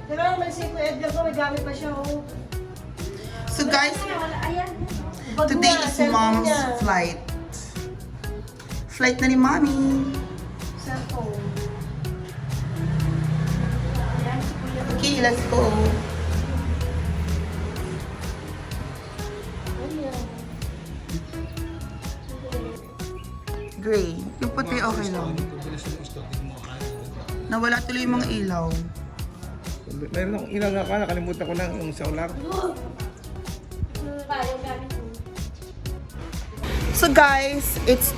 Pero naman si Kuya Edgar ko, may gamit pa siya, oh. So guys, Ayan. Bag today niya, is cellphone mom's niya. flight. Flight na ni mommy. Cellphone. Ayan, si Kuya. Okay, let's go. Ayan. Gray. Yung puti okay lang. Nawala tuloy yung mga ilaw. Meron akong ilang nga ka, nakalimutan ko lang yung solar. Yung gamit mo. So guys, it's...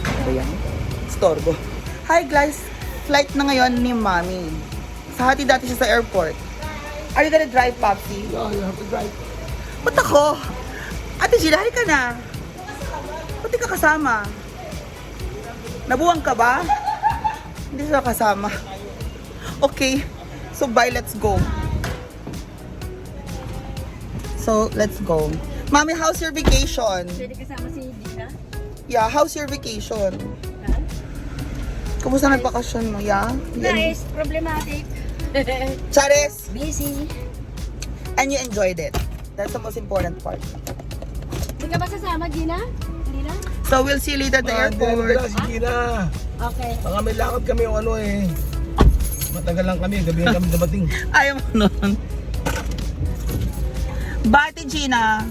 Ano yan? Storbo. Hi guys, flight na ngayon ni mommy. Sa hati dati siya sa airport. Are you gonna drive, Popsy? Yeah, you have to drive. Ba't ako? Ate Gina, ka na. Ba't di ka kasama? Nabuwang ka ba? Hindi siya kasama. Okay. So bye, let's go. So, let's go. Mommy, how's your vacation? Pwede kasama si Dina? Yeah, how's your vacation? Ha? Kumusta nagbakasyon mo? Yeah? Nice. Problematic. Charis! Busy. And you enjoyed it. That's the most important part. Hindi ka ba sasama, Gina? Hindi na? So, we'll see you later at the airport. Sige na. Okay. Baka may lakad kami o ano eh. Matagal lang kami, gabi na kami dumating. Ayaw mo nun. Bye, Gina.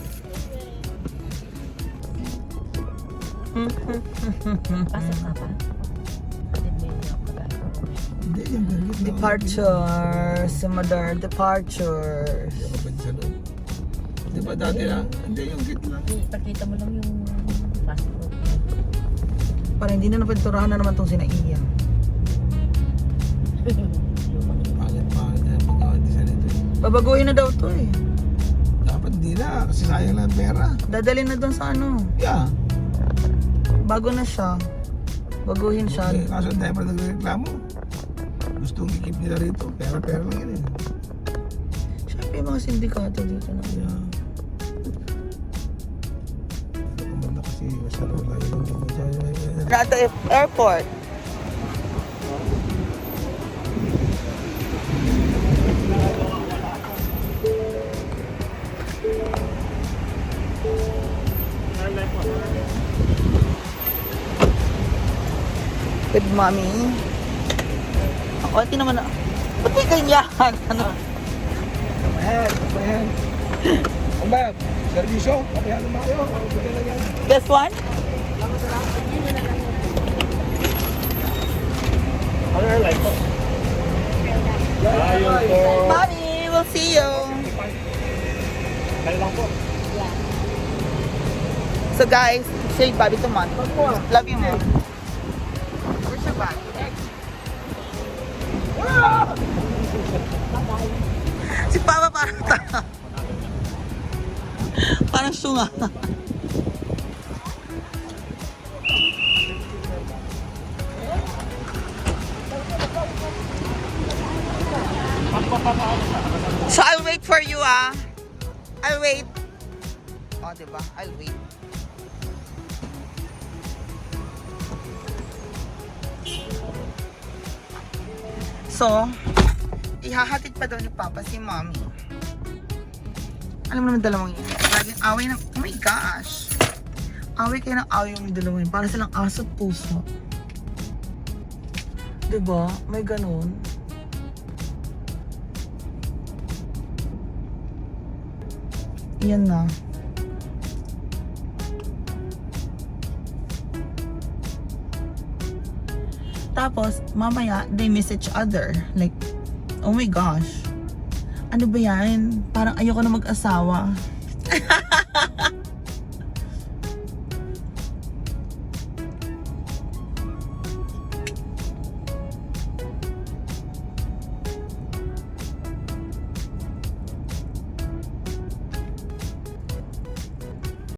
Pasok ka pa? Hindi, yung galit. Departures. Si Mother, departures. Di ba dati na? Hindi, yung gate lang. Ipakita mo lang yung passport. Para hindi na napinturahan na naman itong sinaiya. Pangit na pagkawan di sa nito. Babaguhin na daw to eh. Dapat hindi na, kasi sayang lang ang pera. Dadalhin na doon sa ano. Yeah. Bago na siya. Baguhin siya. Okay, kaso dahil pa nagreklamo. Gustong i-keep nila rito. Pera-pera lang yun eh. Siyempre yung mga sindikato dito na. Yeah. Kumanda kasi masalo lang yung At the airport. With mommy. Ang konti naman na. Ba't di ganyan? Ano? Ayan. Ang ba? Servisyo? Kapayan naman kayo. Bigyan lang yan. This one? Ano yung life po? Ayun po. Mommy, we'll see you. Kaya lang po. So guys, say Bobby to Mom. Love you, Mom. Where's your bag? Si Papa parang parang sunga. So I'll wait for you, ah. I'll wait. Oh, diba? I'll wait. So, ihahatid pa daw ni Papa si Mommy. Alam mo naman dalawang yun. Laging away ng... Oh my gosh! Away kayo ng away yung dalawa yun. Para silang aso't puso. Diba? May ganun. Yan na. Tapos, mamaya, they miss each other. Like, oh my gosh. Ano ba yan? Parang ayoko na mag-asawa.